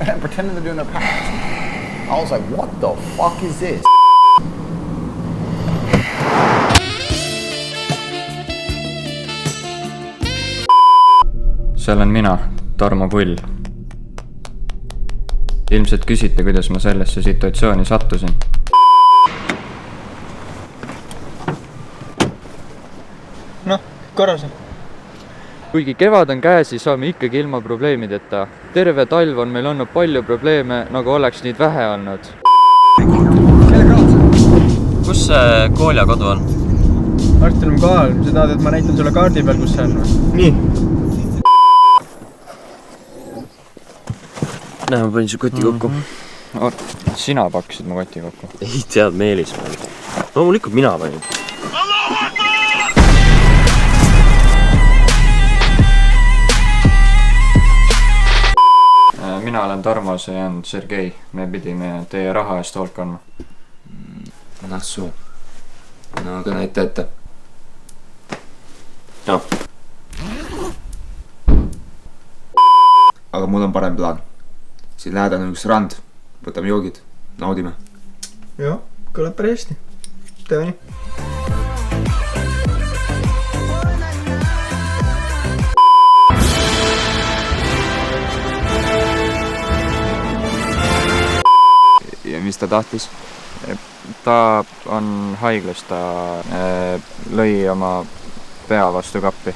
and pretending they're doing their powers. I was like, what the fuck is this? See olen mina, Tarmo Pull. Ilmselt küsite, kuidas ma sellesse situatsiooni sattusin. Noh, korras on. Kuigi kevad on käes, siis saame ikkagi ilma probleemideta. Terve talv on meil olnud palju probleeme, nagu oleks neid vähe olnud. Kus see Koolja kodu on? Varsti oleme kohal, sa tahad, et ma näitan sulle kaardi peal, kus see on? Nii. Näe, ma panin su koti kokku. Sina pakkisid mu koti kokku? Ei tead, Meelis pani. Loomulikult mina panin. Mina olen Tarmo, see on Sergei. Me pidime teie raha eest hoolt kandma. Nassu. No, aga näita ette. No. Aga mul on parem plaan. Siin lähedal on üks rand. Võtame joogid. Naudime. Joo, kõlab päris hästi. Teeme nii. Ja mis ta tahtis? Ta on haiglas, ta lõi oma pea vastu kappi.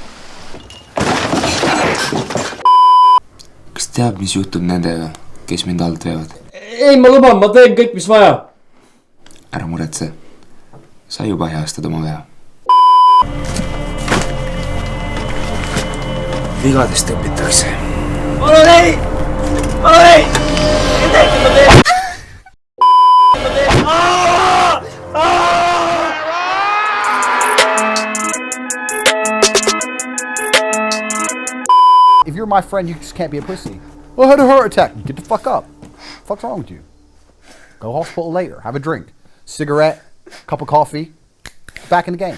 Kas teab, mis juhtub nendega, kes mind alt veevad? Ei, ma luban, ma teen kõik, mis vaja. Ära muretse. Sa juba heastad oma vea. Vigadest õpitakse. Palun ei! Palun ei! Ei tehti, ma teen! If you're my friend, you just can't be a pussy. Well, I had a heart attack. Get the fuck up. What the fuck's wrong with you? Go to hospital later. Have a drink. Cigarette, cup of coffee. Back in the game.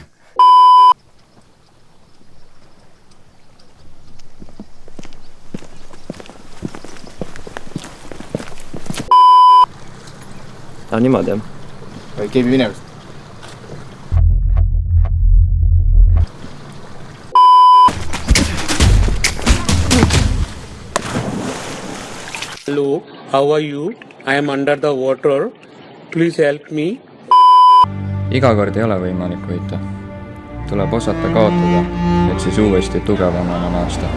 Niimoodi, jah. Keegi minevist. Hello, how are you? I am under the water. Please help me. Iga kord ei ole võimalik võita. Tuleb osata kaotada, et siis uuesti tugevamana naasta.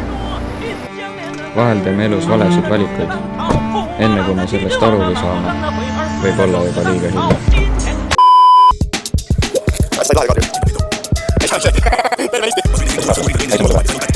Vahel teeme elus valesid valikuid. Enne kui me sellest aru saame, võib olla juba liiga hilja. Sa ei taha kaardi. Ei saa see. Terve Eesti.